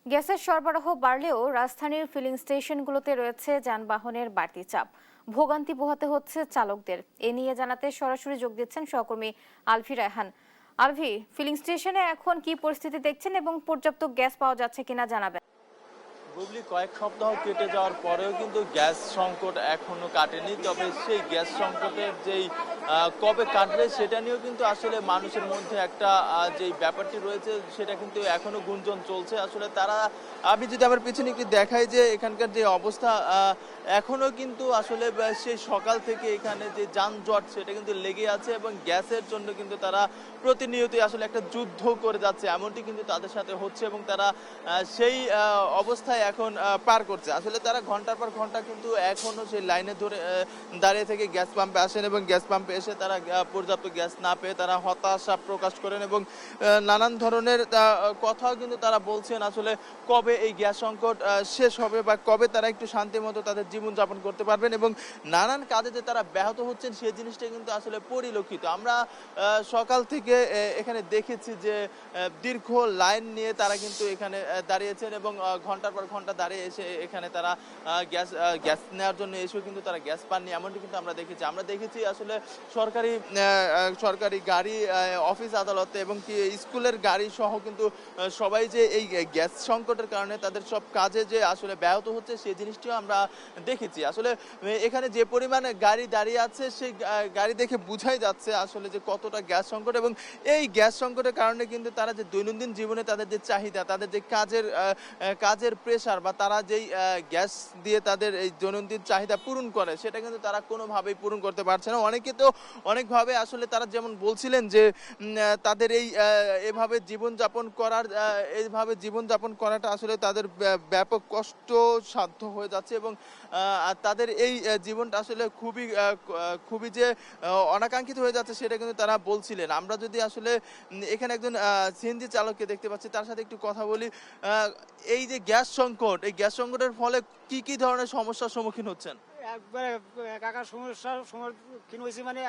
গ্যাসের সরবরাহ বাড়লেও রাজধানীর ফিলিং স্টেশনগুলোতে রয়েছে যানবাহনের বাড়তি চাপ। ভোগান্তি পোহাতে হচ্ছে চালকদের। এ নিয়ে জানাতে সরাসরি যোগ দিচ্ছেন সহকর্মী আলভি রায়হান। আলভি, ফিলিং স্টেশনে এখন কি পরিস্থিতি দেখছেন এবং পর্যাপ্ত গ্যাস পাওয়া যাচ্ছে কিনা জানাবেন। বুবলি, কয়েক সপ্তাহ কেটে যাওয়ার পরেও কিন্তু গ্যাস সংকট এখনো কাটেনি। তবে সেই গ্যাস সংকটের যেই কবে কাটবে সেটা নিয়েও কিন্তু আসলে মানুষের মধ্যে একটা যেই ব্যাপারটি রয়েছে সেটা কিন্তু এখনো গুঞ্জন চলছে। আসলে তারা, আমি যদি আমার পিছনে একটু দেখাই যে এখানকার যে অবস্থা, এখনো কিন্তু আসলে সেই সকাল থেকে এখানে যে যানজট সেটা কিন্তু লেগে আছে এবং গ্যাসের জন্য কিন্তু তারা প্রতিনিয়তই আসলে একটা যুদ্ধ করে যাচ্ছে, এমনটি কিন্তু তাদের সাথে হচ্ছে এবং তারা সেই অবস্থায় এখন পার করছে। আসলে তারা ঘন্টার পর ঘন্টা কিন্তু এখনো সেই লাইনে ধরে দাঁড়িয়ে থেকে গ্যাস পাম্পে আসেন এবং গ্যাস পাম্পে এসে তারা পর্যাপ্ত গ্যাস না পেয়ে তারা হতাশা প্রকাশ করেন এবং নানান ধরনের কথাও কিন্তু তারা বলছেন আসলে কবে এই গ্যাস সংকট শেষ হবে বা কবে তারা একটু শান্তি মতো তাদের জীবনযাপন করতে পারবেন এবং নানান কাজে যে তারা ব্যাহত হচ্ছেন সেই জিনিসটা কিন্তু আসলে পরিলক্ষিত। আমরা সকাল থেকে এখানে দেখেছি যে দীর্ঘ লাইন নিয়ে তারা কিন্তু এখানে দাঁড়িয়েছেন এবং ঘন্টার পর ঘন্টা দাঁড়িয়ে এসে এখানে তারা গ্যাস নেওয়ার জন্য এসেও কিন্তু তারা গ্যাস পাননি, এমনটি কিন্তু আমরা দেখেছি আসলে সরকারি গাড়ি, অফিস আদালতে এবং কি স্কুলের গাড়ি সহ কিন্তু সবাই যে এই গ্যাস সংকটের কারণে তাদের সব কাজে যে আসলে ব্যাহত হচ্ছে সেই জিনিসটিও আমরা দেখেছি। আসলে এখানে যে পরিমাণ গাড়ি দাঁড়িয়ে আছে সেই গাড়ি দেখে বোঝাই যাচ্ছে আসলে যে কতটা গ্যাস সংকট এবং এই গ্যাস সংকটের কারণে কিন্তু তারা যে দৈনন্দিন জীবনে তাদের যে চাহিদা, তাদের যে কাজের প্রেসার বা তারা যেই গ্যাস দিয়ে তাদের এই দৈনন্দিন চাহিদা পূরণ করে সেটা কিন্তু তারা কোনোভাবেই পূরণ করতে পারছে না। অনেকে তো অনেকভাবে আসলে তারা যেমন বলছিলেন যে তাদের এইভাবে জীবনযাপন করাটা আসলে তাদের ব্যাপক কষ্টসাধ্য হয়ে যাচ্ছে এবং তাদের এই জীবনটা আসলে খুবই যে অনাকাঙ্ক্ষিত হয়ে যাচ্ছে সেটা কিন্তু তারা বলছিলেন। আমরা যদি আসলে এখানে একজন সিএনজি চালককে দেখতে পাচ্ছি, তার সাথে একটু কথা বলি। এই যে গ্যাস সংকট, এই গ্যাস সংকটের ফলে কি ধরনের সমস্যার সম্মুখীন হচ্ছেন? একবার কাকার সমস্যার সম্মুখীন হয়েছি, মানে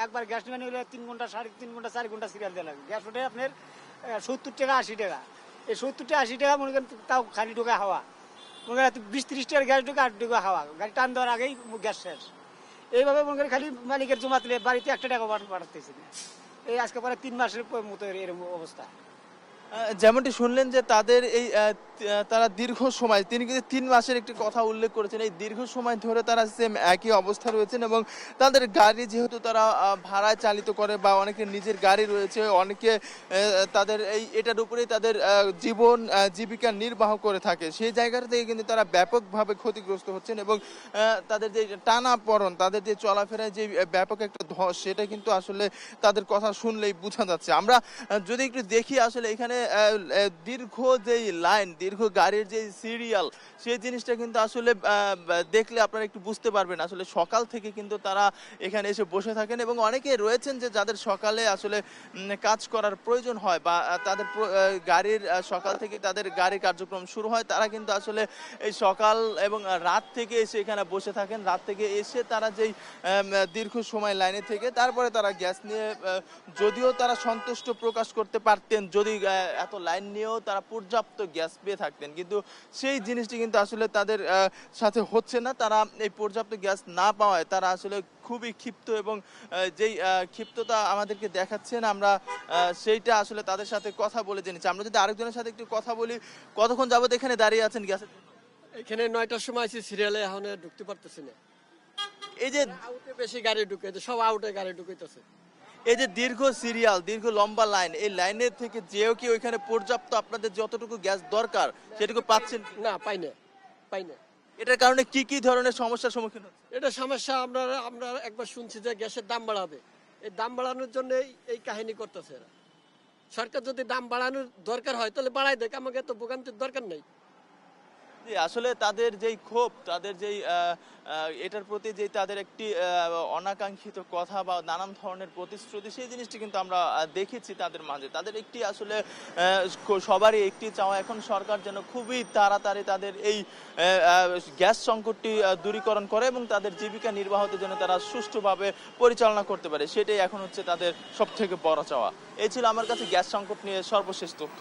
একবার গ্যাস নিয়ে নিলে 3 ঘন্টা 3.5 ঘন্টা 4 ঘন্টা সিরিয়াল দেওয়া লাগে। গ্যাস ওঠে আপনার 70 টাকা 80 টাকা। এই 70 টাকা 80 টাকা মনে করেন তাও খালি ঢোকা হাওয়া, মনে করেন 20-30 টাকার গ্যাস ঢোকে 8 টাকা হাওয়া, গাড়ি টান দেওয়ার আগেই গ্যাস শেষ। এইভাবে মনে করেন খালি মালিকের জমা তুলে বাড়িতে 1 টাকা পাঠাতেছি না। এই আজকে পরে 3 মাসের মতো এরকম অবস্থা। যেমনটি শুনলেন যে তাদের এই তারা দীর্ঘ সময়, তিনি কিন্তু 3 মাসের একটি কথা উল্লেখ করেছেন, এই দীর্ঘ সময় ধরে তারা সেম একই অবস্থা রয়েছেন এবং তাদের গাড়ি যেহেতু তারা ভাড়ায় চালিত করে বা অনেকের নিজের গাড়ি রয়েছে, অনেকে তাদের এটার উপরেই তাদের জীবিকা নির্বাহ করে থাকে, সেই জায়গাটা থেকে কিন্তু তারা ব্যাপকভাবে ক্ষতিগ্রস্ত হচ্ছেন এবং তাদের যে টানাপড়ন, তাদের যে চলাফেরায় যে ব্যাপক একটা ধস সেটা কিন্তু আসলে তাদের কথা শুনলেই বোঝা যাচ্ছে। আমরা যদি একটু দেখি আসলে এখানে দীর্ঘ যেই লাইন, দীর্ঘ গাড়ির যে সিরিয়াল, সেই জিনিসটা কিন্তু আসলে দেখলে আপনারা একটু বুঝতে পারবেন। আসলে সকাল থেকে কিন্তু তারা এখানে এসে বসে থাকেন এবং অনেকে রয়েছেন যে যাদের সকালে আসলে কাজ করার প্রয়োজন হয় বা তাদের গাড়ির সকাল থেকে তাদের গাড়ির কার্যক্রম শুরু হয়, তারা কিন্তু আসলে এই সকাল এবং রাত থেকে এসে এখানে বসে থাকেন। রাত থেকে এসে তারা যেই দীর্ঘ সময় লাইনে থেকে তারপরে তারা গ্যাস নিয়ে, যদিও তারা সন্তুষ্ট প্রকাশ করতে পারতেন যদি এত লাইন নিয়েও তারা পর্যাপ্ত গ্যাস পেয়ে থাকতেন, কিন্তু সেই জিনিসটি কিন্তু আসলে তাদের সাথে হচ্ছে না। তারা এই পর্যাপ্ত গ্যাস না পাওয়ায় তারা আসলে খুবই ক্ষিপ্ত এবং যেই ক্ষিপ্ততা আমাদেরকে দেখাচ্ছেন, আমরা সেইটা আসলে তাদের সাথে কথা বলে জেনেছি। আমরা যদি আরেকজনের সাথে একটু কথা বলি, কতক্ষণ যাবত এখানে দাঁড়িয়ে আছেন গ্যাসের জন্য? এখানে 9টার সময় আছি, সিরিয়ালে এখন ঢুকতে পারতেছি না। এই যে আউটে বেশি গাড়ি ঢুকে, সব আউটে গাড়ি ঢুকাইতেছে। এই যে দীর্ঘ সিরিয়াল, দীর্ঘ লম্বা লাইন, এই লাইনের থেকে যেও কি ওইখানে পর্যাপ্ত আপনাদের যতটুকু গ্যাস দরকার সেটুকু পাচ্ছেন না, পাই না। এটার কারণে কি ধরনের সমস্যার সম্মুখীন হচ্ছে? এটা সমস্যা। আমরা একবার শুনছি যে গ্যাসের দাম বাড়াবে, এই দাম বাড়ানোর জন্য এই কাহিনী করতেছে এরা। সরকার যদি দাম বাড়ানোর দরকার হয় তাহলে বাড়াই দেখ, আমাকে তো ভোগান্তির দরকার নেই। আসলে তাদের যেই ক্ষোভ, তাদের যেই এটার প্রতি যে তাদের একটি অনাকাঙ্ক্ষিত কথা বা নানান ধরনের প্রতিশ্রুতি, সেই জিনিসটি কিন্তু আমরা দেখেছি তাদের মাঝে। তাদের একটি আসলে সবারই একটি চাওয়া, এখন সরকার যেন খুবই তাড়াতাড়ি তাদের এই গ্যাস সংকটটি দূরীকরণ করে এবং তাদের জীবিকা নির্বাহতে যেন তারা সুষ্ঠুভাবে পরিচালনা করতে পারে, সেটাই এখন হচ্ছে তাদের সবথেকে বড় চাওয়া। এই ছিল আমার কাছে গ্যাস সংকট নিয়ে সর্বশেষ তথ্য।